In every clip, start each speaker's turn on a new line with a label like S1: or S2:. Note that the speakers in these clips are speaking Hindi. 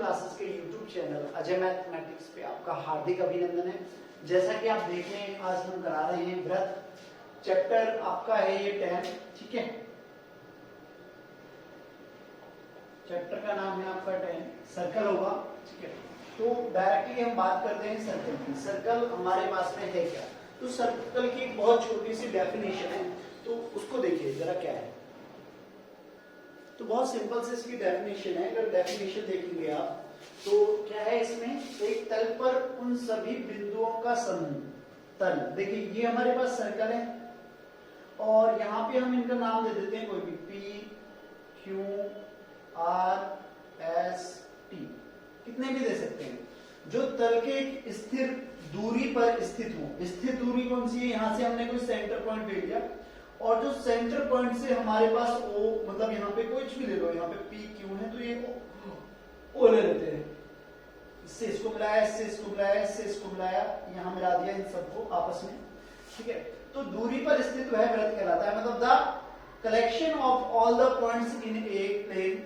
S1: क्लासेस के यूट्यूब चैनल अजय मैथमेटिक्स पे आपका हार्दिक अभिनंदन है। जैसा कि आप देख रहे हैं आज हम करा रहे हैं वृत्त। चैप्टर आपका है ये 10, ठीक है। चैप्टर का नाम है आपका 10, सर्कल होगा, ठीक है। तो डायरेक्टली हम बात करते हैं सर्कल की। सर्कल हमारे पास में है क्या? तो सर्कल की एक बहुत छोटी सी डेफिनेशन है, तो उसको देखिए जरा क्या है। तो बहुत सिंपल से इसकी डेफिनेशन है। अगर डेफिनेशन देखेंगे आप तो क्या है इसमें, एक तल पर उन सभी बिंदुओं का समूह। तल देखिए ये हमारे पास सर्कल है और यहाँ पे हम इनका नाम दे देते हैं कोई भी, P, Q, R, S, T, कितने भी दे सकते हैं। जो तल के एक स्थिर दूरी पर स्थित हो। स्थिर दूरी कौन सी है? यहाँ से हमने कोई सेंटर पॉइंट ले लिया और जो सेंटर पॉइंट से हमारे पास O, मतलब यहाँ पे कुछ भी ले लो, यहाँ पे P, Q है तो ये O ले लेते हैं। इससे इसको मिलाया, इससे इसको मिलाया, इससे इसको मिलाया, यहाँ मिला दिया इन सबको आपस में, ठीक है। तो दूरी पर स्थित वह वृत्त कहलाता है। मतलब the collection of all the points in a plane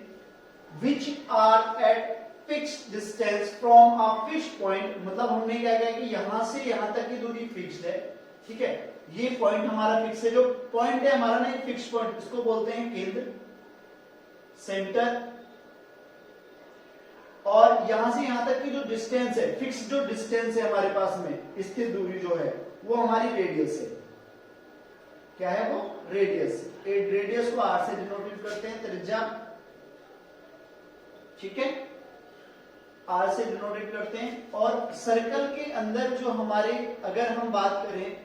S1: which are at fixed distance from a fixed point. मतलब हमने क्या किया कि यहां से यहां तक की दूरी फिक्स्ड है, ठीक है। ये पॉइंट हमारा फिक्स है। जो पॉइंट है हमारा ना, एक फिक्स पॉइंट, इसको बोलते हैं केंद्र, सेंटर। और यहां से यहां तक की जो डिस्टेंस है, फिक्स जो डिस्टेंस है हमारे पास में, स्थिर दूरी जो है वो हमारी रेडियस है। क्या है वो? रेडियस। रेडियस को आर से डिनोट करते हैं, त्रिज्या, ठीक है, आर से डिनोट करते हैं। और सर्कल के अंदर जो हमारे, अगर हम बात करें,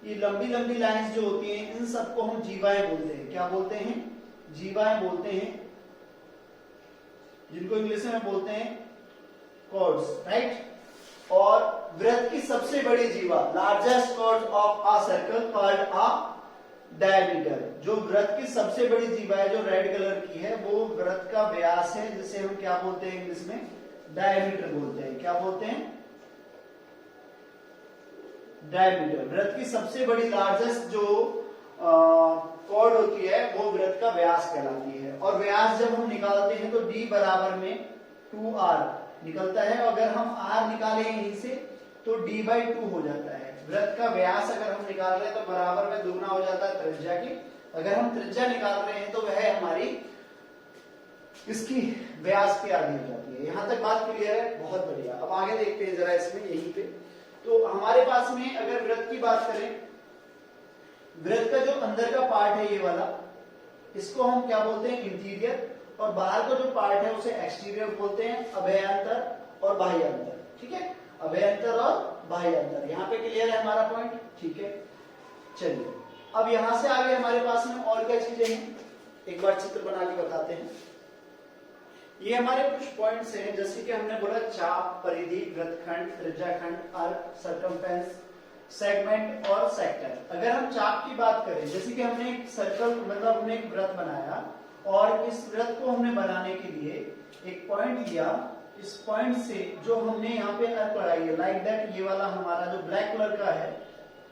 S1: ये लंबी लंबी लाइंस जो होती हैं इन सबको हम जीवाएं बोलते हैं। क्या बोलते हैं? जीवाएं बोलते हैं, जिनको इंग्लिश में बोलते हैं कॉर्ड्स, राइट। और वृत्त की सबसे बड़ी जीवा, largest chord of a circle called a diameter. जो वृत्त की सबसे बड़ी जीवा है, जो रेड कलर की है, वो वृत्त का व्यास है, जिसे हम क्या बोलते हैं इंग्लिश में? डायमीटर बोलते हैं। क्या बोलते हैं? डायमीटर। वृत्त की सबसे बड़ी लार्जेस्ट जो कॉर्ड होती है वो वृत्त का व्यास कहलाती है। और व्यास जब हम निकालते हैं तो d बराबर में 2r निकलता है। अगर हम r निकालें यहीं से तो d/2 हो जाता है। वृत्त का व्यास अगर हम निकाल रहे हैं तो बराबर में दुगना हो जाता है त्रिज्या की। अगर हम त्रिज्या निकाल रहे हैं तो वह हमारी इसकी व्यास की आधी हो जाती है। यहां तक बात क्लियर है? बहुत बढ़िया। अब आगे देखते हैं जरा इसमें, यहीं पे। तो हमारे पास में अगर वृत्त की बात करें, वृत्त का जो अंदर का पार्ट है ये वाला, इसको हम क्या बोलते हैं? इंटीरियर। और बाहर का जो पार्ट है उसे एक्सटीरियर बोलते हैं। अभ्यंतर और बाह्यंतर, ठीक है। अभ्यंतर और बाह्यंतर। यहाँ पे क्लियर है हमारा पॉइंट, ठीक है। चलिए अब यहां से आगे हमारे पास में और क्या चीजें हैं, एक बार चित्र बना के बताते हैं। ये हमारे कुछ पॉइंट्स हैं, जैसे कि हमने बोला चाप, परिधि, वृत्तखंड, त्रिज्याखंड, अर्क, सर्कमफ्रेंस, सेगमेंट और सेक्टर। अगर हम चाप की बात करें, जैसे कि हमने एक सर्कल, मतलब हमने एक वृत्त बनाया और इस वृत्त को हमने बनाने के लिए एक पॉइंट लिया। इस पॉइंट से जो हमने यहाँ पे अर्क लगाई है, लाइक दैट, ये वाला हमारा जो ब्लैक कलर का है,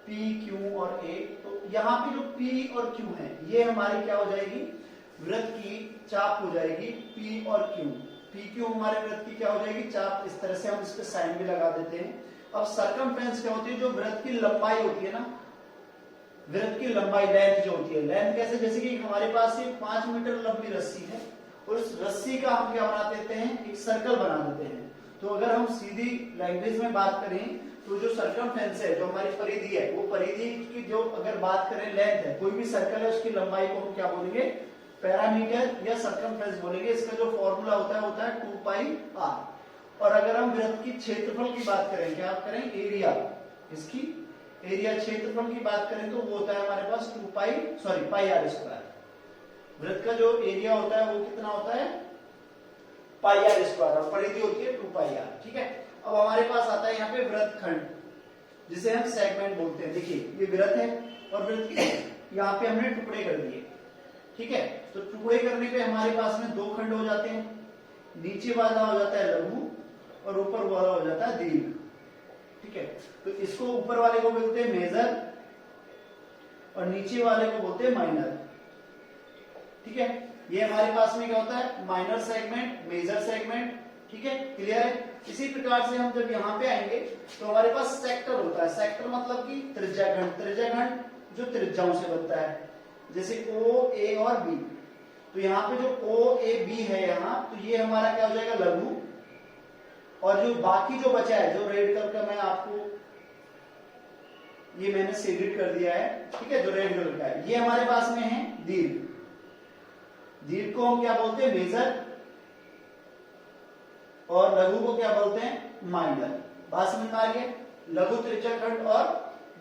S1: P, Q और A। तो यहाँ पे जो P और Q है ये हमारी क्या हो जाएगी? वृत्त की चाप हो जाएगी। P और Q, P, Q हमारे वृत्त की क्या हो जाएगी? चाप। इस तरह से हम इस पे साइन भी लगा देते हैं। अब सर्कमफ्रेंस क्या होती है? जो वृत्त की लंबाई होती है ना, वृत्त की लंबाई, लेंथ जो होती है। लेंथ कैसे? जैसे कि हमारे पास ये 5 मीटर लंबी रस्सी है और उस रस्सी का हम क्या बना देते हैं? एक सर्कल बना देते हैं। तो अगर हम सीधी लैंग्वेज में बात करें तो जो सर्कमफ्रेंस है, जो हमारी परिधि है, वो परिधि की जो अगर बात करें लेंथ है, कोई भी सर्कल है उसकी लंबाई को हम क्या बोलेंगे? पैरामीटर या सर्कमफ्रेंस बोलेंगे। इसका जो फॉर्मूला होता है 2πr। और अगर हम वृत्त की क्षेत्रफल की बात करें, क्या आप करें? एरिया, इसकी एरिया, क्षेत्रफल की बात करें तो वो होता है हमारे पास πr²। वृत्त का जो एरिया होता है वो कितना होता है? πr²। और परिधि होती है 2πr, ठीक है। अब हमारे पास आता है यहाँ पे वृत्तखंड, जिसे हम सेगमेंट बोलते हैं। देखिए ये वृत्त है और वृत्त के यहाँ पे हमने टुकड़े कर दिए, ठीक है। तो टुकड़े करने पे हमारे पास में 2 खंड हो जाते हैं। नीचे वाला हो जाता है लघु और ऊपर वाला हो जाता है दीर्घ, ठीक है। तो इसको ऊपर वाले को बोलते हैं मेजर और नीचे वाले को बोलते हैं माइनर, ठीक है। ये हमारे पास में क्या होता है? माइनर सेगमेंट, मेजर सेगमेंट, ठीक है, क्लियर है। इसी प्रकार से हम जब यहाँ पे आएंगे तो हमारे पास सेक्टर होता है। सेक्टर मतलब कि त्रिज्याखंड। त्रिज्याखंड जो त्रिज्याओं से बनता है, जैसे ओ ए और बी। तो यहाँ पे जो ओ ए बी है यहाँ, तो ये हमारा क्या हो जाएगा, लघु। और जो बाकी जो बचा है, जो रेड कलर का मैं आपको ये मैंने शेडेड कर दिया है, ठीक है, जो रेड कलर का है, ये हमारे पास में है दीर्घ। दीर्घ को हम क्या बोलते हैं, मेजर, और लघु को क्या बोलते हैं, माइनर। बात समझ में आ रही है। लघु त्रिज्याखंड और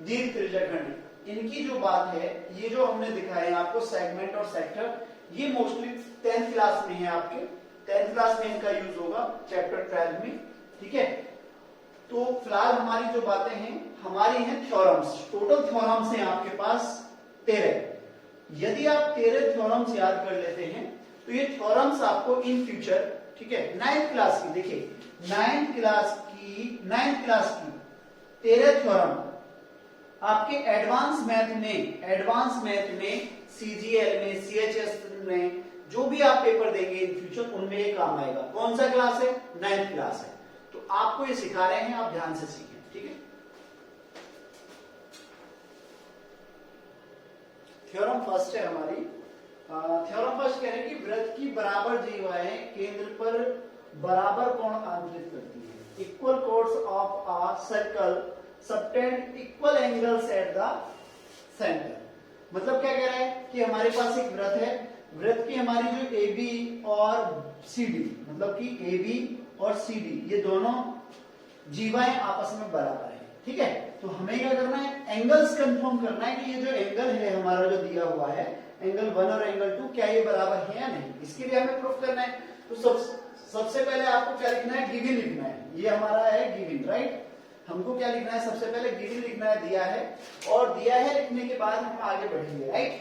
S1: दीर्घ त्रिज्याखंड, इनकी जो बात है, ये जो हमने दिखाया है आपको सेगमेंट और सेक्टर, ये मोस्टली 10th क्लास में है आपके। 10th क्लास में इनका यूज होगा, चैप्टर 12 में, ठीक है। तो फिलहाल हमारी जो बातें हैं, हमारी हैं थ्योरम्स। टोटल थ्योरम्स हैं आपके पास 13। यदि आप 13 थ्योरम्स याद कर लेते हैं तो ये थ्योरम्स आपको इन फ्यूचर, ठीक है, 9th क्लास की, देखिए 9th क्लास की 13 थ्योरम आपके एडवांस मैथ में सीजीएल में, सीएचएस में, जो भी आप पेपर देंगे इन फ्यूचर, उनमें ये काम आएगा। कौन सा क्लास है, 9th क्लास है। तो आपको ये सिखा रहे हैं, आप ध्यान से सीखें, ठीक है। थ्योरम फर्स्ट है हमारी। थ्योरम फर्स्ट कह रहे हैं कि वृत्त की बराबर जीवाएं केंद्र पर बराबर कोण अंतरित करती है। Equal course of a circle subtend equal angles at the centre. मतलब क्या कह रहा है कि हमारे पास एक वृत्त है, वृत्त की हमारी जो ए बी और सी डी, मतलब कि ए बी और सी डी, ये दोनों जीवाएं आपस में बराबर है, ठीक है। तो हमें क्या करना है, एंगल्स कंफर्म करना है कि ये जो एंगल है हमारा जो दिया हुआ है, एंगल 1 और एंगल 2, क्या ये बराबर है या नहीं। इसके लिए हमें प्रूफ करना है। तो सबसे पहले आपको क्या लिखना है, गिवन लिखना है। ये हमारा है गिवन, राइट। हमको क्या लिखना है, सबसे पहले गिवन लिखना है, दिया है, और दिया है लिखने के बाद हम आगे बढ़ेंगे, राइट।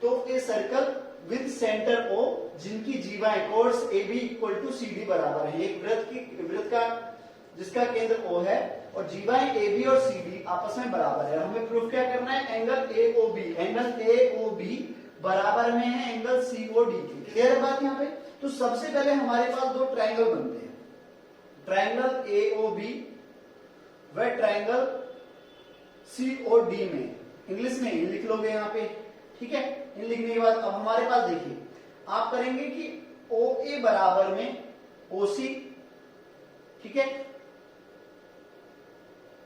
S1: तो a circle with centre O, जिनकी जीवाएं chords A B equal to C D बराबर है। एक वृत्त का जिसका केंद्र ओ है और जीवाएं ए बी और सी डी आपस में बराबर है। हमें प्रूफ क्या करना है, angle A O B, angle A O B बराबर में है एंगल सी ओ डी के। क्लियर है बात यहाँ पे। तो सबसे पहले हमारे पास दो ट्रायंगल बनते हैं, ट्रायंगल ए ओ बी व ट्रायंगल सी ओ डी में। इंग्लिश में इन लिख लोगे यहाँ पे, ठीक है। इन लिखने के बाद अब हमारे पास देखिए, आप करेंगे कि ओ ए बराबर में ओ सी, ठीक है,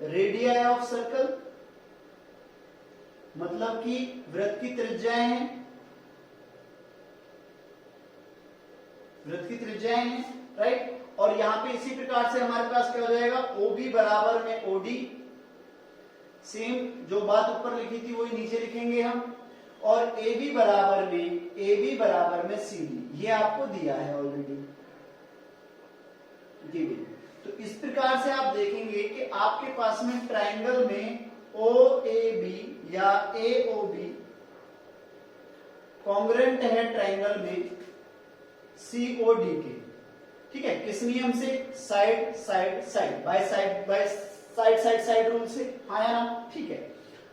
S1: रेडियाई ऑफ सर्कल, मतलब कि वृत्त की त्रिज्याएं हैं, वृत्त की त्रिज्याएं हैं, राइट। और यहां पे इसी प्रकार से हमारे पास क्या हो जाएगा, ओ बी बराबर में ओ डी, सेम जो बात ऊपर लिखी थी वही नीचे लिखेंगे हम, और ए बी बराबर में सी डी, ये आपको दिया है ऑलरेडी, तो इस प्रकार से आप देखेंगे कि आपके पास में ट्रायंगल में ओ ए बी या ए ओ बी कॉन्ग्रुएंट है ट्रायंगल में सी ओ डी के, ठीक है। किस नियम से, side side side by side rule से, हाँ या ना, ठीक है।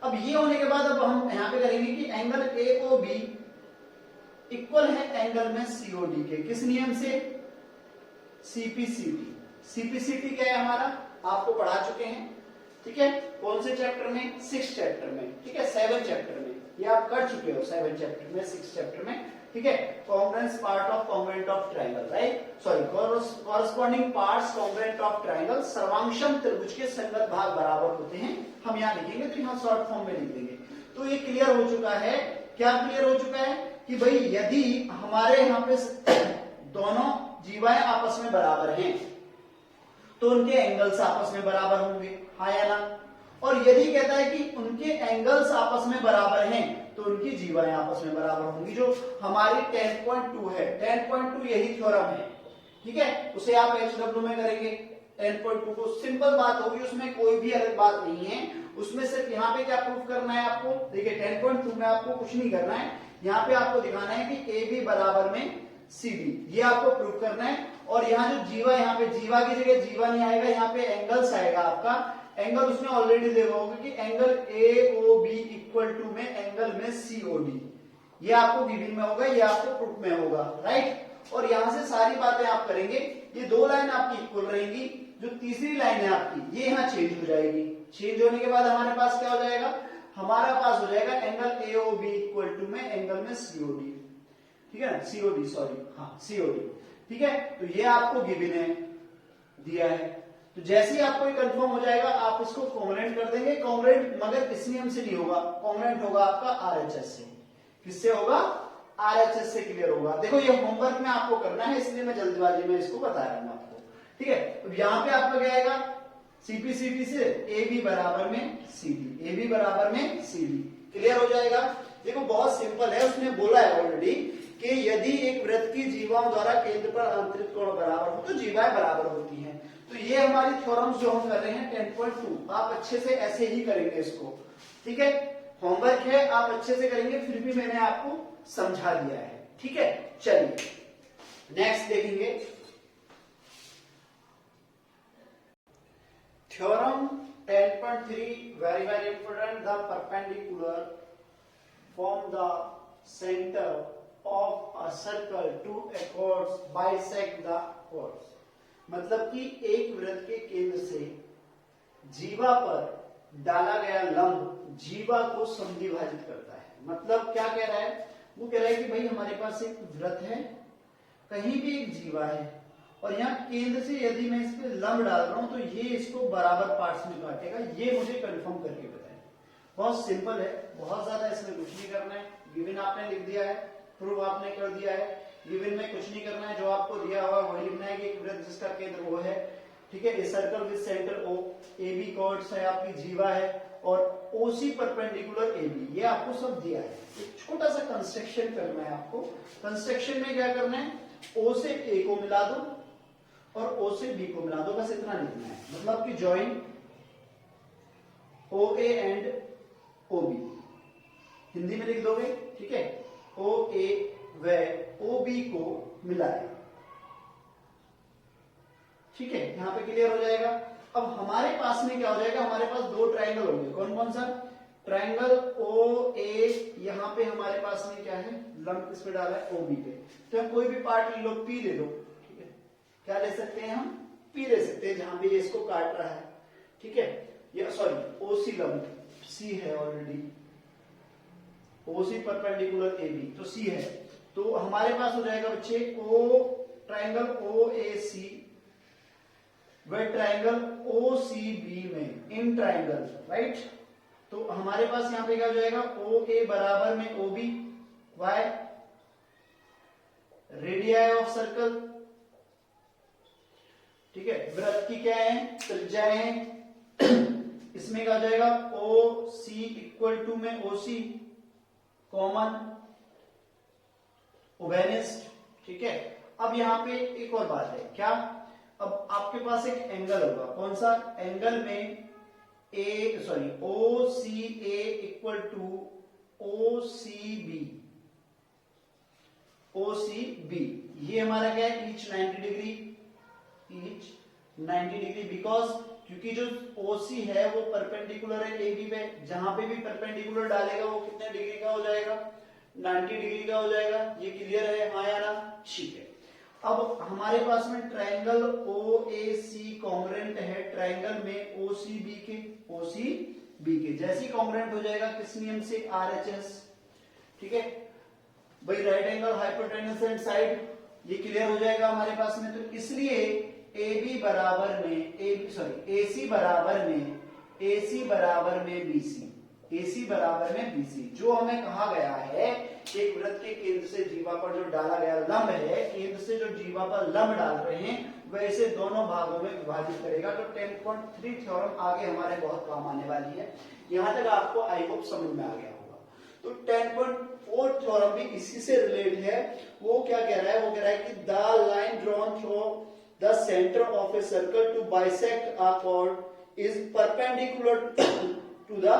S1: अब ये होने के बाद अब हम यहां पे करेंगे कि angle A O B equal है एंगल में सी ओ डी के, किस नियम से, सीपीसीटी। सीपीसीटी क्या है हमारा, आपको पढ़ा चुके हैं, ठीक है। कौन से चैप्टर में, 6th चैप्टर में, ठीक है, 7th चैप्टर में, ये आप कर चुके हो 7th चैप्टर में, 6th चैप्टर में, ठीक है। Congruence part of congruent of triangle, right, sorry, corresponding parts congruent of triangle, सर्वांशम त्रिभुज के संगत भाग बराबर होते हैं। हम यहाँ लिखेंगे तो यहाँ शॉर्ट फॉर्म में लिख देंगे। तो ये क्लियर हो चुका है, क्या क्लियर हो चुका है कि भाई यदि हमारे यहाँ पे दोनों जीवाएं आपस में बराबर हैं तो उनके एंगल्स आपस में बराबर होंगे, हाँ या ना। और यदि कहता है कि उनके एंगल्स आपस में बराबर हैं तो उनकी जीवाएं आपस में बराबर होंगी, जो हमारी 10.2 है। 10.2 यही थ्योरम है, ठीक है। उसे आप HW में करेंगे 10.2 को, सिंपल बात होगी, उसमें कोई भी अलग बात नहीं है। उसमें सिर्फ यहाँ पे क्या प्रूफ करना है आपको, देखिए 10.2 में आपको कुछ नहीं करना है, यहाँ पे आपको दिखाना है कि ए बी बराबर में सी डी, ये आपको प्रूफ करना है। और यहाँ जो जीवा, यहाँ पे जीवा की जगह जीवा नहीं आएगा, यहाँ पे एंगल्स आएगा आपका। एंगल उसने ऑलरेडी देखा होगा कि angle A O B equal to में एंगल में सी ओ डी, ये आपको गिवन में होगा, ये आपको प्रूफ में होगा, राइट। और यहां से सारी बातें आप करेंगे ये दो लाइन आपकी इक्वल रहेंगी, जो तीसरी लाइन है आपकी ये यहाँ चेंज हो जाएगी। चेंज होने के बाद हमारे पास क्या हो जाएगा, हमारा पास हो जाएगा एंगल एओबी इक्वल टू में एंगल में सीओडी, ठीक है ना, सीओडी सॉरी, हाँ सीओडी, ठीक है। तो ये आपको गिवन है, दिया है, तो जैसे ही आपको ये कंफर्म हो जाएगा आप इसको कॉन्ग्रुएंट कर देंगे। कॉन्ग्रुएंट मगर इस नियम से नहीं होगा, कॉन्ग्रुएंट होगा आपका आरएचएस से। किससे होगा, आरएचएस से क्लियर होगा। देखो ये होमवर्क में आपको करना है, इसलिए मैं जल्दबाजी में इसको बता रहा हूं आपको, ठीक है। तो यहाँ पे आपका क्या आएगा, सीपी सीपी से ए बी बराबर में सी डी, ए बी बराबर में सी डी, क्लियर हो जाएगा। देखो बहुत सिंपल है, उसने बोला है ऑलरेडी कि यदि एक वृत्त की जीवाओं द्वारा केंद्र पर अंतरित कोण बराबर हो तो जीवाएं बराबर होती हैं। तो ये हमारी थ्योरम्स जो हम कर रहे हैं 10.2, आप अच्छे से ऐसे ही करेंगे इसको, ठीक है। होमवर्क है, आप अच्छे से करेंगे, फिर भी मैंने आपको समझा दिया है, ठीक है। चलिए नेक्स्ट देखेंगे, theorem 10.3 very very important, the perpendicular from the centre of a circle to a chords bisect the chords, मतलब कि एक वृत्त के केंद्र से जीवा पर डाला गया लंब जीवा को समद्विभाजित करता है। मतलब क्या कह रहा है, वो कह रहा है कि भाई हमारे पास एक वृत्त है, कहीं भी एक जीवा है, और यहाँ केंद्र से यदि मैं इस पे लंब डाल रहा हूं तो ये इसको बराबर पार्ट्स में काटेगा। ये मुझे कंफर्म करके बताएं। बहुत सिंपल है, बहुत ज्यादा इसमें कुछ नहीं करना है, गिवन आपने लिख दिया है, प्रूफ आपने कर दिया है, गिवन में कुछ नहीं करना है, जो आपको दिया हुआ वही लिखना है कि एक वृत्त जिसका केंद्र वो है, ठीक है। A circle with centre O, A B chords है, आपकी जीवा है, और ओसी परपेंडिकुलर ए बी, ये आपको सब दिया है। एक छोटा सा कंस्ट्रक्शन करना है आपको। कंस्ट्रक्शन में क्या करना है, ओ से ए को मिला दो और ओ से बी को मिला दो, बस इतना लिखना है। मतलब कि join O A and O B, Hindi में लिख दोगे, ठीक है। ओ ए व ओ बी को मिलाए, ठीक है, यहां पे क्लियर हो जाएगा। अब हमारे पास में क्या हो जाएगा, हमारे पास दो ट्रायंगल होंगे, कौन कौन सा, ट्रायंगल ओ ए, यहां पे हमारे पास में क्या है, लंब किस पे डाला है, ओ बी पे। तो हम कोई भी पार्ट ले लो, पी ले लो, ठीक है, क्या ले सकते हैं हम, पी ले सकते हैं, जहां पे ये इसको काट रहा है, ठीक है। या सॉरी ओ सी लंब, सी है already, OC perpendicular A B, तो सी है। तो हमारे पास हो जाएगा बच्चे ओ ट्रायंगल ओ ए सी व ट्रायंगल ओ सी बी में इन ट्रायंगल, राइट। तो हमारे पास यहां पे क्या हो जाएगा, ओ ए बराबर में O B, why radii of circle, ठीक है। वृत्त की क्या है, त्रिज्याएं हैं। इसमें क्या हो जाएगा, ओ सी इक्वल टू में ओ सी कॉमन ओबेनिस्ट, ठीक है। अब यहां पे एक और बात है, क्या, अब आपके पास एक एंगल होगा, कौन सा, एंगल में A sorry O C A equal to O C B, O C B, ये हमारा क्या है, each 90 degree, each 90 degree, because क्योंकि जो OC है वो परपेंडिकुलर है AB पे, जहां पे भी परपेंडिकुलर डालेगा वो कितने डिग्री का हो जाएगा, 90 डिग्री का हो जाएगा। ये क्लियर है, हाँ या ना, ठीक है। अब हमारे पास में ट्रायंगल OAC कॉन्ग्रुएंट है ट्रायंगल में OCB के, जैसे ही कॉन्ग्रुएंट हो जाएगा किस नियम से, RHS, ठीक है भाई, right angle hypotenuse and side, ये क्लियर हो जाएगा हमारे पास में। तो इसलिए AB बराबर में AC बराबर में BC, जो हमें कहा गया है एक वृत्त के केंद्र से जीवा पर जो डाला गया लंब है, केंद्र से जो जीवा पर लंब डाल रहे हैं वैसे दोनों भागों में विभाजित करेगा। तो 10.3 थ्योरम आगे हमारे बहुत काम आने वाली है, यहां तक आपको आई होप समझ में आ गया होगा। तो 10.4 थ्योरम भी इसी से रिलेटेड है। वो क्या कह रहा है, वो कह रहा है कि the line drawn through the center of a circle to bisect a chord is perpendicular to the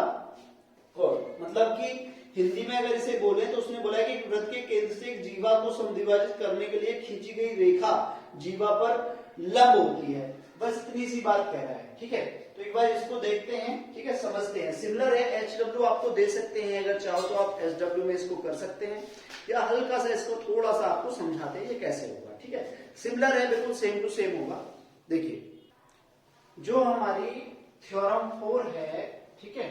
S1: chord। मतलब कि हिंदी में अगर इसे बोले तो उसने बोला है कि वृत्त के केंद्र से एक जीवा को समद्विभाजित करने के लिए खींची गई रेखा जीवा पर लंब होती है। बस इतनी सी बात कह रहा है, ठीक है। तो एक बार इसको देखते हैं, ठीक है, समझते हैं। सिमिलर है, HW आपको दे सकते हैं, अगर चाहो तो आप SW में इसको कर सकते हैं, या हल्का सा इसको थोड़ा सा आपको समझाते हैं ये कैसे होगा, ठीक है, सिमिलर है, बिल्कुल सेम टू सेम होगा। देखिए जो हमारी थ्योरम 4 है, ठीक है,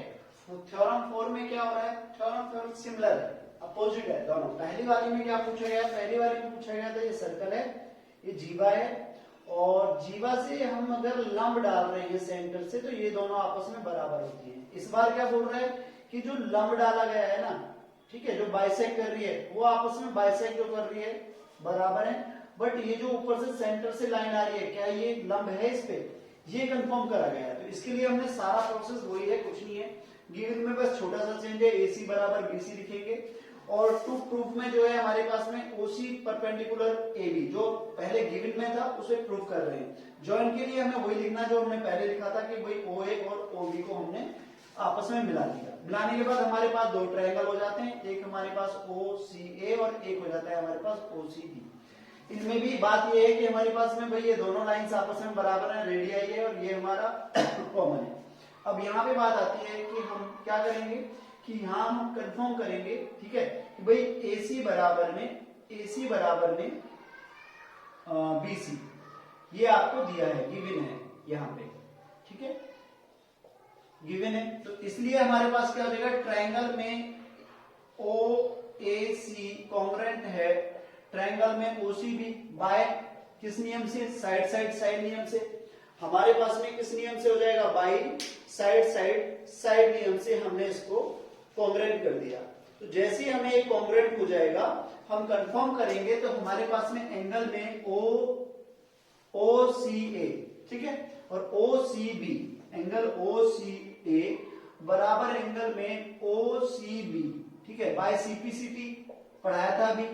S1: थ्योरम 4 में क्या हो रहा है, थ्योरम 4 सिमिलर है, अपोजिट है दोनों। पहली वाली में क्या पूछा गया, पहली वाली में पूछा गया था ये सर्कल है, ये जीवा है, और जीवा से हम अगर लंब डाल रहे हैं सेंटर से तो ये दोनों आपस में बराबर होती हैं। इस बार क्या बोल रहा है कि जो लंब डाला गया है ना, ठीक है, जो बाइसेक्ट कर रही है वो आपस में बाइसेक्ट जो कर रही है बराबर है, बट ये जो ऊपर से सेंटर से लाइन आ रही है क्या ये लंब है इस पे, ये कंफर्म करा गया है। तो इसके लिए हमने सारा प्रोसेस वही है, कुछ नहीं है, गिवन में बस छोटा सा चेंज है, AC बराबर BC लिखेंगे, और टू प्रूफ में जो है हमारे पास में OC परपेंडिकुलर AB जो पहले गिवन में था उसे प्रूफ कर रहे हैं। जॉइन के लिए हमें वही लिखना जो हमने पहले लिखा था कि भाई OA और OB को हमने आपस में मिला दिया। मिलाने के बाद हमारे पास दो ट्रायंगल हो जाते हैं, एक हमारे पास OCA और एक हो जाता है हमारे पास OCB। इनमें भी बात यह है कि हमारे पास में भाई ये दोनों लाइंस आपस में बराबर है, रेडियाई है और ये हमारा कॉमन है। अब यहाँ पे बात आती है कि हम क्या करेंगे कि यहाँ हम कंफर्म करेंगे, ठीक है, कि भाई AC बराबर में BC ये आपको दिया है, गिवन है यहाँ पे, ठीक है, गिवन है। तो इसलिए हमारे पास क्या हो जाएगा, ट्रायंगल में OAC कॉन्ग्रुएंट है ट्रायंगल में OCB बाय किस नियम से, साइड साइड साइड नियम से। हमारे पास में किस नियम से हो जाएगा, बाई साइड साइड साइड नियम से हमने इसको कॉन्ग्रुएंट कर दिया। तो जैसे ही हमें एक कॉन्ग्रुएंट हो जाएगा हम कंफर्म करेंगे तो हमारे पास में एंगल में OCA, ठीक है, और OCB, एंगल OCA बराबर एंगल में OCB, ठीक है, बाय CPCT पढ़ाया था अभी,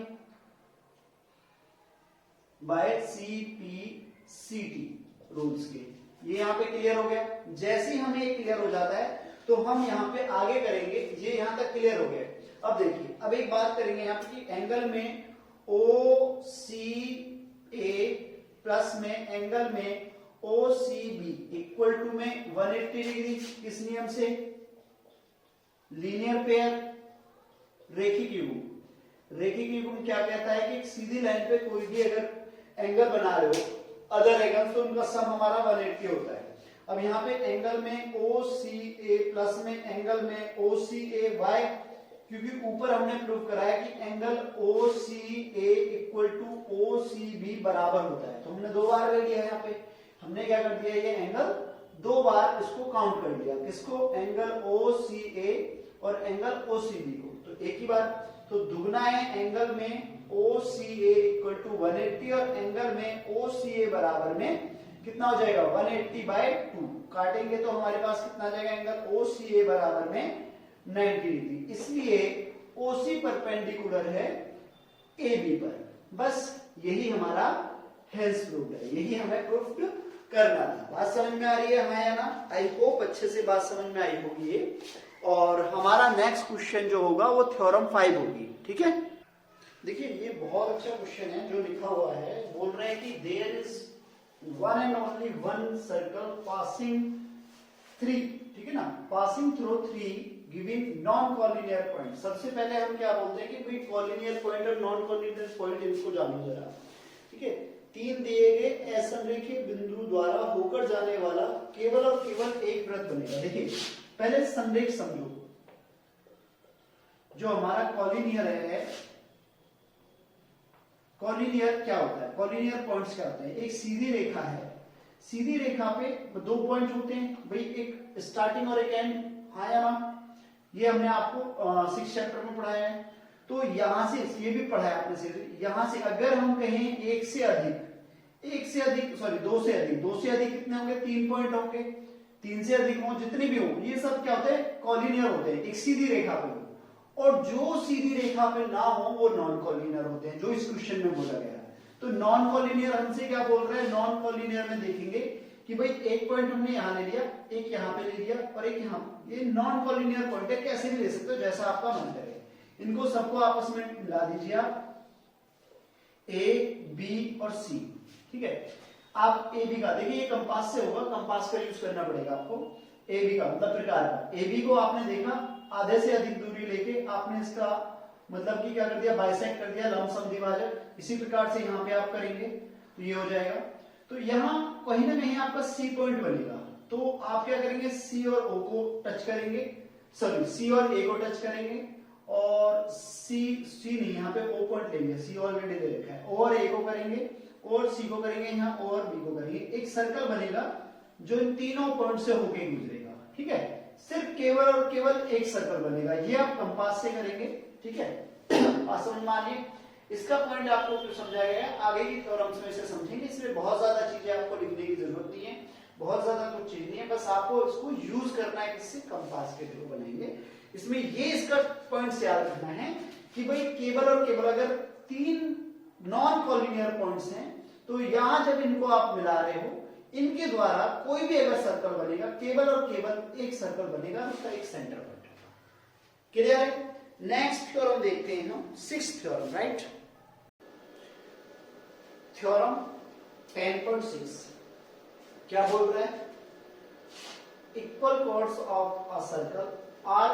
S1: बाय CPCT रूल्स के, ये यहाँ पे क्लियर हो गया। जैसे ही हमें ये क्लियर हो जाता है तो हम यहाँ पे आगे करेंगे, ये यहाँ तक क्लियर हो गया। अब देखिए, अब एक बात करेंगे यहाँ पे कि एंगल में OCA प्लस में एंगल में OCB इक्वल टू में 180 डिग्री, किस नियम से, लीनियर पेयर, रेखिक युग्म। रेखिक युग्म क्या कहता है कि एक सीधी लाइन पे कोई भी अगर एंगल बना रहे हो अदर एंगल तो उनका सम हमारा 180 होता है। अब यहाँ पे एंगल में OCA प्लस में एंगल में OCA बाय, क्योंकि ऊपर हमने प्रूव कराया कि angle OCA equal to OCB बराबर होता है, तो हमने दो बार ले लिया। यहाँ पे हमने क्या कर दिया, ये एंगल दो बार इसको काउंट कर दिया, किसको, एंगल OCA और एंगल OCB को, तो एक ही बार। तो दुगना है एंगल में OCA इक्वल टू 180 और एंगल में OCA बराबर में कितना हो जाएगा, 180 बाय 2, काटेंगे तो हमारे पास कितना आ जाएगा, एंगल OCA बराबर में 90 डिग्री। इसलिए OC परपेंडिकुलर है AB पर। बस यही हमारा हेंस प्रूफ है, यही हमें प्रूफ करना था। बात समझ में आ रही है हमें, है ना? आई होप अच्छे से बात समझ में आई होगी ये। और हमारा नेक्स्ट क्वेश्चन जो होगा वो थ्योरम 5 होगी, ठीक है। देखिए ये बहुत अच्छा क्वेश्चन है जो लिखा हुआ है, बोल रहे हैं कि there is one and only one circle passing 3, ठीक है ना, passing through 3 giving non collinear point. सबसे पहले हम क्या बोलते हैं कि भाई कॉलिनियर पॉइंट और नॉन कॉलिनियर पॉइंट इनको जानो जरा, ठीक है। 3 दिए गए असंरेखीय बिंदु द्वारा होकर जाने वाला केवल और केवल एक वृत्त बनेगा। देखिए पहले संरेख समझो, जो हमारा कॉलिनियर है, कॉलिनियर क्या होता है, कॉलिनियर पॉइंट्स क्या होते हैं, एक सीधी रेखा है, सीधी रेखा पे दो पॉइंट होते हैं भाई, एक स्टार्टिंग और एक एंड, हाँ या ना, ये हमने आपको 6 चैप्टर में पढ़ाया है। तो यहां से ये भी पढ़ाया आपने से, यहां से अगर हम कहें एक से अधिक दो से अधिक कितने होंगे, 3 पॉइंट होंगे, 3 से अधिक हो, जितने भी हो, ये सब क्या होते हैं, कॉलिनियर होते हैं, एक सीधी रेखा पे। और जो सीधी रेखा पे ना हो वो नॉन कॉलिनियर होते हैं, जो इस क्वेश्चन में बोला गया है। तो नॉन कॉलिनियर हमसे क्या बोल रहे हैं, नॉन कॉलिनियर में देखेंगे कि भाई एक पॉइंट हमने यहां ले लिया, एक यहां पे ले लिया और एक यहां, ये नॉन कॉलिनियर पॉइंट है, कैसे भी ले सकते हो जैसा आपका मन करे। इनको सबको आपस में मिला दीजिए आप, A, B और C, ठीक है। आप AB का देखिए, ये कंपास से होगा, कंपास का यूज करना पड़ेगा आपको। AB का मतलब प्रकार का, AB को आपने देखा आधे से अधिक दूरी लेके आपने इसका मतलब कि क्या कर दिया, बाइसेक्ट कर दिया, लंबसम द्विभाजक। इसी प्रकार से यहाँ पे आप करेंगे तो ये हो जाएगा। तो यहाँ कहीं ना कहीं आपका सी पॉइंट बनेगा, तो आप क्या करेंगे, सी और ओ को टच करेंगे, सॉरी सी और ए को टच करेंगे, और सी नहीं, यहाँ पे ओ पॉइंट लेंगे, सी ऑलरेडी दे रखा है, ओ और ए को करेंगे और सी को करेंगे, यहाँ ओ और बी को करेंगे, एक सर्कल बनेगा जो इन तीनों पॉइंट से होके गुजरेगा। ठीक है, सिर्फ केवल और केवल एक सर्कल बनेगा, ये आप कंपास से करेंगे। ठीक है, बात समझ में आ रही है? इसका पॉइंट आपको क्यों समझाया गया, आगे की थ्योरम्स में से समझेंगे, इसमें बहुत ज्यादा चीजें आपको लिखने की जरूरत नहीं है, बहुत ज्यादा कुछ चीज नहीं है, बस आपको इसको यूज करना है, किससे, कंपास के थ्रू बनाएंगे। इसमें ये इसका पॉइंट याद रखना है कि भाई केवल और केवल अगर तीन नॉन कॉलिनियर पॉइंट्स हैं, तो यहां जब इनको आप मिला रहे हो, इनके द्वारा कोई भी अगर सर्कल बनेगा, केवल और केवल एक सर्कल बनेगा, उसका एक सेंटर पॉइंट होगा। क्लियर है? नेक्स्ट थ्योरम देखते हैं हम, सिक्स्थ थ्योरम, राइट? थ्योरम 10.6 क्या बोल रहा है, equal chords of a circle are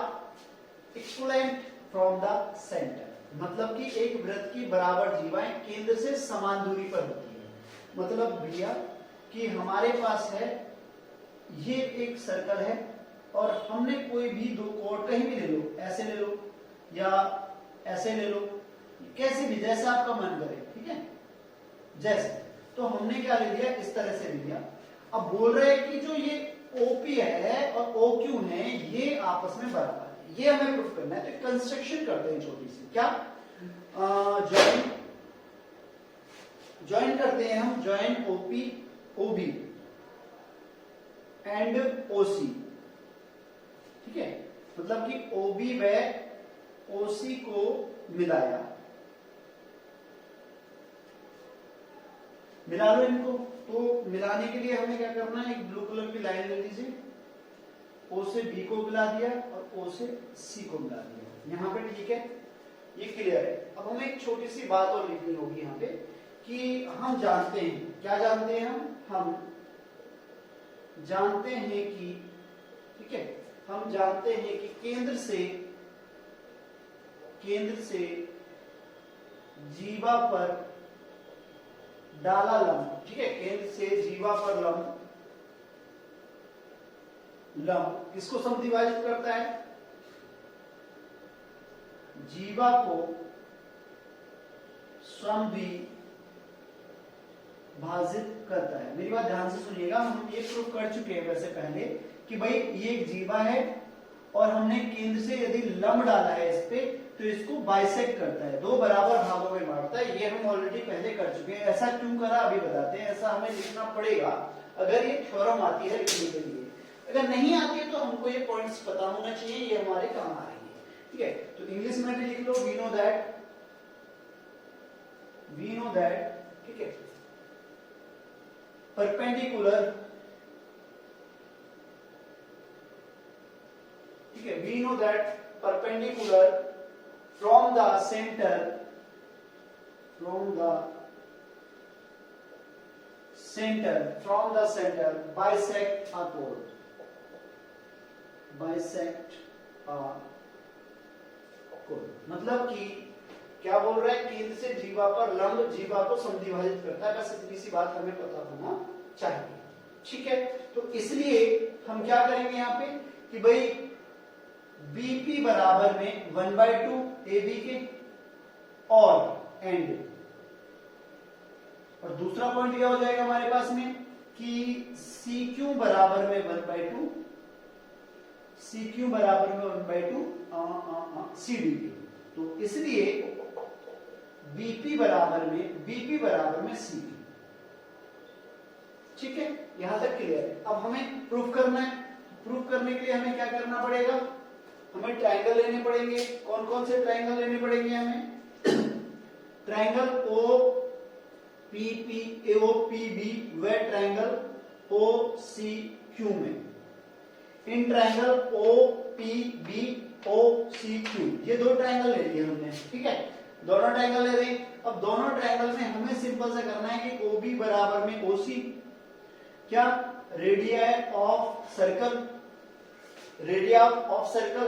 S1: equivalent from the centre. मतलब कि एक वृत्त की बराबर जीवाएं केंद्र से समान दूरी पर होती है। मतलब भैया कि हमारे पास है, ये एक सर्कल है और हमने कोई भी दो कोण कहीं भी ले लो, ऐसे ले लो या ऐसे ले लो, कैसे भी, जैसा आपका मन करे। ठीक है, जैसे, तो हमने क्या ले लिया, इस तरह से ले लिया। अब बोल रहे हैं कि जो ये OP है और OQ है, ये आपस में बराबर है, ये हमें प्रूफ करना है। तो कंस्ट्रक्शन करते हैं छोटी सी, क्या ज्वाइन करते हैं हम, join OP OB and OC। ठीक है, मतलब कि OB व OC को मिलाया, मिला लो इनको। तो मिलाने के लिए हमें क्या करना है, एक ब्लू कलर की लाइन ले लीजिए, O से B को मिला दिया और O से C को मिला दिया यहाँ पे। ठीक है, ये क्लियर है। अब हमें एक छोटी सी बात और लिखनी होगी यहाँ पे कि हम जानते हैं, क्या जानते हैं हम जानते हैं कि, ठीक है, हम जानते हैं कि केंद्र से जीवा पर डाला लंब, ठीक है, केंद्र से जीवा पर लंब किसको समद्विभाजित करता है, जीवा को समद्विभाजित करता है। मेरी बात ध्यान से सुनिएगा, हम ये प्रूफ कर चुके हैं वैसे पहले कि भाई ये एक जीवा है और हमने केंद्र से यदि लंब डाला है इस पे, तो इसको बाइसेक्ट करता है, दो बराबर भागों में बांटता है। ये हम ऑलरेडी पहले कर चुके हैं। ऐसा क्यों करा अभी बताते हैं। ऐसा हमें लिखना पड़ेगा अगर ये थ्योरम आती है लिखने के लिए। अगर नहीं आती है तो हमको ये पॉइंट्स पता होना चाहिए, ये हमारे काम आएंगे। ठीक है, तो इंग्लिश में भी लिख लो, वी नो दैट, ठीक है, परपेंडिकुलर, ठीक है, we know that perpendicular from the center bisect a chord, मतलब कि क्या बोल रहा है, केंद्र से जीवा पर लंब जीवा को समद्विभाजित करता है। बस इतनी सी बात हमें पता होना चाहिए। ठीक है, तो इसलिए हम क्या करेंगे यहाँ पे कि भाई BP बराबर में 1/2 AB के और एंड, और दूसरा पॉइंट क्या हो जाएगा हमारे पास में कि CQ बराबर में 1/2 CD के। तो इसलिए BP बराबर में CD। ठीक है, यहां तक क्लियर है। अब हमें प्रूफ करना है। प्रूफ करने के लिए हमें क्या करना पड़ेगा, हमें ट्रायंगल लेने पड़ेंगे। कौन कौन से ट्रायंगल लेने पड़ेंगे हमें, ट्रायंगल OPB व ट्रायंगल OCQ में। इन ट्रायंगल OPBOCQ, ये दो ट्रायंगल ले लिए हमने। ठीक है, दोनों ट्रायंगल ले रहे। अब दोनों ट्रायंगल में हमें सिंपल सा करना है कि OB बराबर में OC, क्या, रेडियस ऑफ सर्कल,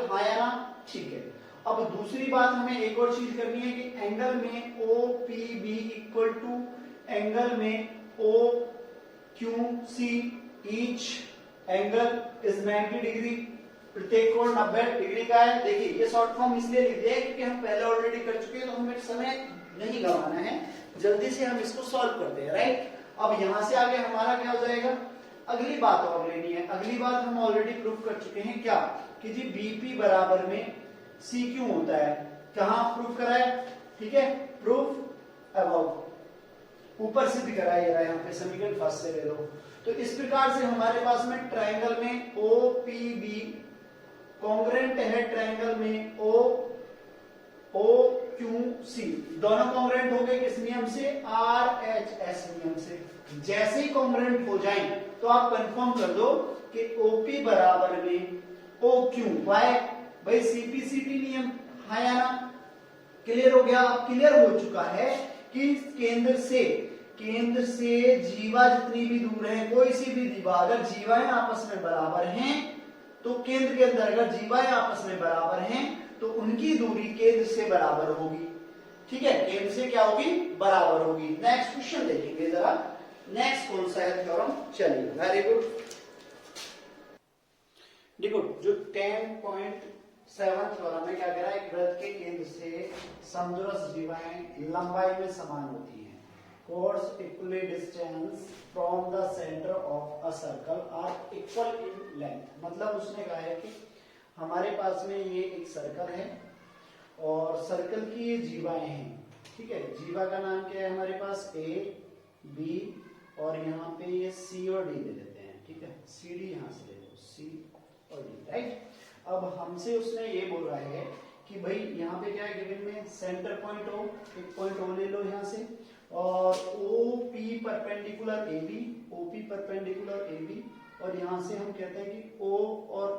S1: हाँ या ना। ठीक है, अब दूसरी बात हमें एक और चीज करनी है कि एंगल में O P B equal to angle में O Q C, each angle is 90 degree, प्रत्येक कोण 90 डिग्री का है। देखिए ये शॉर्ट फॉर्म इसलिए लिख दिया है क्योंकि हम पहले ऑलरेडी कर चुके हैं, तो हमें समय नहीं गंवाना है, जल्दी से हम इसको सॉल्व करते हैं, राइट। अब यहां से आगे हमारा क्या हो जाएगा, अगली बात और लेनी है। अगली बात हम ऑलरेडी प्रूव कर चुके हैं क्या, कि जी बीपी बराबर में सी क्यू होता है। कहां प्रूव करा है, ठीक है, प्रूफ अबव, ऊपर से दिख रहा है यहाँ पे, समीकरण फर्स्ट से ले लो। तो इस प्रकार से हमारे पास में ट्रायंगल में ओ पी बी कॉन्ग्रेंट है ट्रायंगल में ओ क्यू सी, दोनों कॉन्ग्रेंट हो गए किस नियम से, आर एच एस नियम से। जैसे ही कॉन्ग्रेंट हो जाए तो आप कंफर्म कर दो कि ओपी बराबर में ओ क्यू, वाई भाई सीपीसीटी नियम है या ना, क्लियर हो गया। अब क्लियर हो चुका है कि केंद्र से जीवा जितनी भी दूर है, कोई सी भी जीवा अगर जीवाएं आपस में बराबर हैं, तो केंद्र के अंदर अगर जीवाएं आपस में बराबर हैं तो उनकी दूरी केंद्र से बराबर होगी, ठीक है, केंद्र से क्या होगी, बराबर होगी। नेक्स्ट क्वेश्चन देखेंगे जरा, नेक्स्ट कौन सा है थ्योरम, चलिए वेरी गुड। देखो जो 10.7 थ्योरम है क्या कह रहा है, एक वृत्त के केंद्र से समदूरस्थ जीवाएं लंबाई में समान होती हैं, chords equally distance from the center of a circle are equal in length। मतलब उसने कहा है कि हमारे पास में ये एक सर्कल है और सर्कल की ये जीवाएं हैं, ठीक है, जीवा का नाम क्या है हमारे पास, ए बी और यहाँ पे ये सी और डी ले लेते हैं, ठीक है, सी डी यहाँ से ले लो, सी और डी, राइट। अब हमसे उसने ये बोल रहा है कि भाई यहाँ पे क्या है गिवन में, सेंटर पॉइंट ओ, एक पॉइंट ओ ले लो यहाँ से, और O P perpendicular A B, O P perpendicular A B, और यहां से हम कहते हैं कि ओ और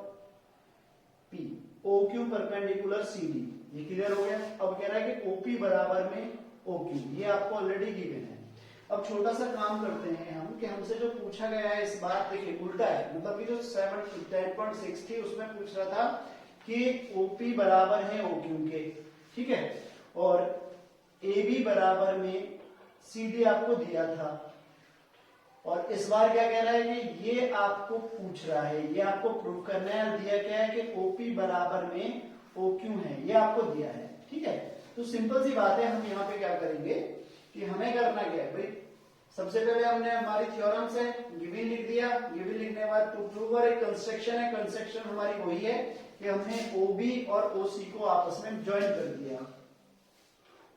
S1: P, O Q perpendicular C D. ये क्लियर हो गया। अब कह रहा है कि ओ पी बराबर में ओ क्यू, ये आपको ऑलरेडी गिवन है। अब छोटा सा काम करते हैं हम कि हमसे जो पूछा गया है इस बार, देखिए उल्टा है, मतलब कि जो 10.6 थी उसमें पूछ रहा था कि ओपी बराबर है ओ क्यू के, ठीक है, और ए बी बराबर में सीडी आपको दिया था, और इस बार क्या कह रहा है कि ये आपको पूछ रहा है, ये आपको प्रूव करना है। दिया क्या है कि ओपी बराबर में ओ क्यू है, ये आपको दिया है, ठीक है। तो सिंपल सी बात है, हम यहाँ पे क्या करेंगे कि हमें करना क्या है भाई, सबसे पहले हमने हमारी थ्योरम से गिवन लिख दिया, गिवन लिखने के बाद टू प्रूव और एक कंस्ट्रक्शन है, कंस्ट्रक्शन हमारी वही है कि हमने ओबी और ओसी को आपस में ज्वाइन कर दिया,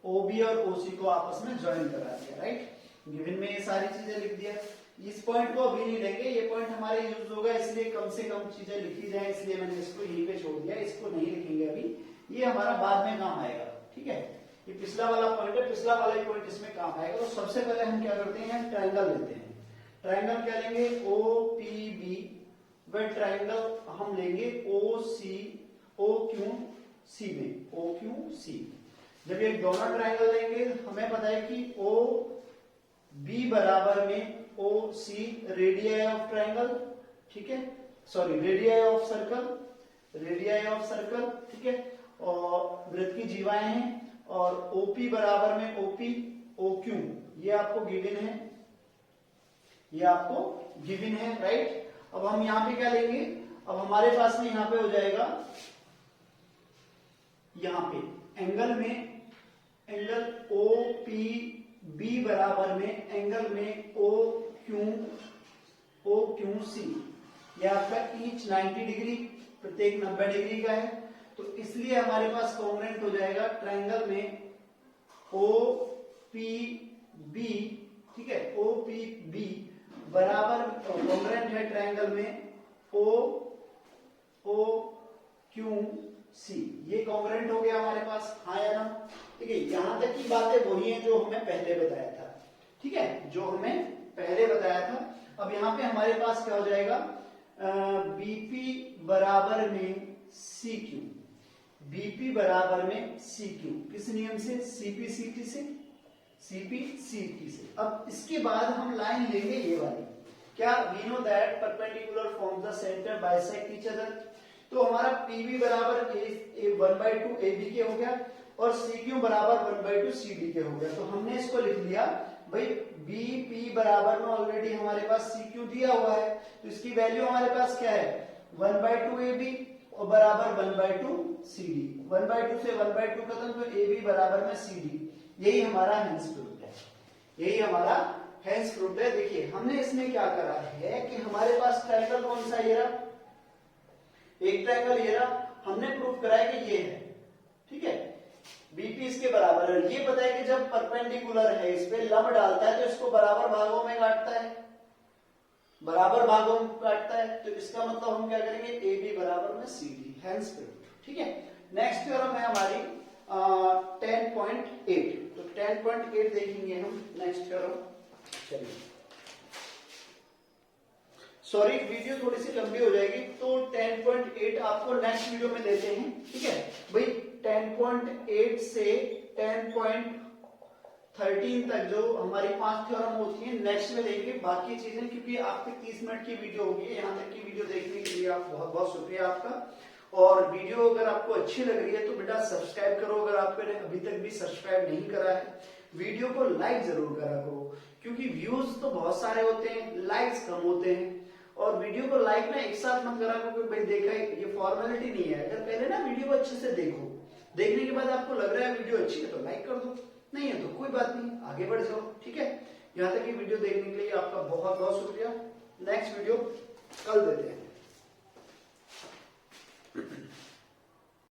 S1: ओबी और ओसी को आपस में ज्वाइन करा दिया, राइट। गिवन में ये सारी चीजें लिख दिया। इस पॉइंट को अभी नहीं लेंगे, ये पॉइंट हमारे यूज होगा, इसलिए कम से कम चीजें लिखी जाए, इसलिए मैंने इसको यहीं पे छोड़ दिया, इसको नहीं लिखेंगे अभी, ये हमारा बाद में काम आएगा, ठीक है। ये पिछला वाला पॉइंट है, पिछला वाला ही पॉइंट इसमें काम आएगा। तो सबसे पहले हम क्या करते हैं, ट्रायंगल लेते हैं। ट्रायंगल क्या लेंगे, ओ पी बी, वह ट्रायंगल हम लेंगे ओ सी, ओ क्यू सी में, ओ क्यू सी। जब ये दोनों ट्रायंगल लेंगे, हमें पता है कि ओ बी बराबर में ओ सी रेडियाई ऑफ ट्रायंगल, ठीक है, sorry radii of circle, radii of circle, ठीक है, और वृत्त की जीवाएं हैं, और ओपी बराबर में ओपी ओ क्यू, ये आपको गिवन है, ये आपको गिवन है, राइट। अब हम यहां पे क्या लेंगे, अब हमारे पास में यहां पे हो जाएगा, यहां पे एंगल में, एंगल ओ पी बी बराबर में एंगल में ओ क्यू सी, ये आपका ईच 90 डिग्री, प्रत्येक 90 डिग्री का है, तो इसलिए हमारे पास कॉन्ग्रेंट हो जाएगा ट्रायंगल में ओ पी बी, ठीक है, ओ पी बी बराबर कॉन्ग्रेंट है ट्रायंगल में ओ क्यू सी, ये कॉन्ग्रेंट हो गया हमारे पास, हाँ या ना। ठीक है, यहां तक की बातें वही हैं जो हमें पहले बताया था, ठीक है, जो हमें पहले बताया था। अब यहाँ पे हमारे पास क्या हो जाएगा, बीपी बराबर में सी क्यू, बीपी बराबर में सी क्यू, किस नियम से, सीपीसीटी से, सीपीसीटी से। अब इसके बाद हम लाइन लेंगे ये वाली, क्या, we know that perpendicular from the centre bisect each other, तो हमारा पीवी बराबर ए 1/2 ए बी के हो गया और सी क्यू बराबर 1/2 सी डी के हो गया। तो हमने इसको लिख लिया भाई बी पी बराबर में ऑलरेडी हमारे पास सी क्यू दिया हुआ है, तो इसकी वैल्यू हमारे पास क्या है 1/2 ए बी और बराबर 1/2 सी डी। 1/2 से 1/2 खत्म, तो ए बी बराबर में सी डी। यही हमारा हेंस प्रूफ है, यही हमारा हेंस प्रूफ है। देखिए हमने इसमें क्या करा है कि हमारे पास ट्रायंगल कौन सा ये रहा, एक ट्रायंगल ये रहा, हमने प्रूफ करा है कि ये है, ठीक है, बीपी इसके बराबर है। ये पता है कि जब परपेंडिकुलर है इस पे लंब डालता है तो इसको बराबर भागों में काटता है, बराबर भागों में काटता है, तो इसका मतलब हम क्या करेंगे ए बी बराबर में सी डी, हेंस प्रूफ, ठीक है। नेक्स्ट थ्योरम है हमारी 10.8, तो 10.8 देखेंगे हम नेक्स्ट थ्योरम। चलिए सॉरी वीडियो थोड़ी सी लंबी हो जाएगी, तो 10.8 आपको नेक्स्ट वीडियो में देते हैं, ठीक है भाई। 10.8 से 10.13 तक जो हमारी 5 थ्योरम होती है नेक्स्ट में देंगे बाकी चीजें, क्योंकि आपकी 30 मिनट की वीडियो होगी। यहाँ तक की वीडियो देखने के लिए आप बहुत बहुत शुक्रिया आपका। और वीडियो अगर आपको अच्छी लग रही है तो बेटा सब्सक्राइब करो, अगर आपने अभी तक भी सब्सक्राइब नहीं करा है। वीडियो को लाइक जरूर करा करो, क्योंकि व्यूज तो बहुत सारे होते हैं, लाइक्स कम होते हैं। और वीडियो को लाइक ना एक साथ मत करा करो, भाई देखा ये फॉर्मेलिटी नहीं है। अगर पहले ना वीडियो को अच्छे से देखो, देखने के बाद आपको लग रहा है वीडियो अच्छी है तो लाइक कर दो, नहीं है तो कोई बात नहीं, आगे बढ़ जाओ, ठीक है। यहाँ तक की वीडियो देखने के लिए आपका बहुत बहुत शुक्रिया। नेक्स्ट वीडियो कल देते हैं।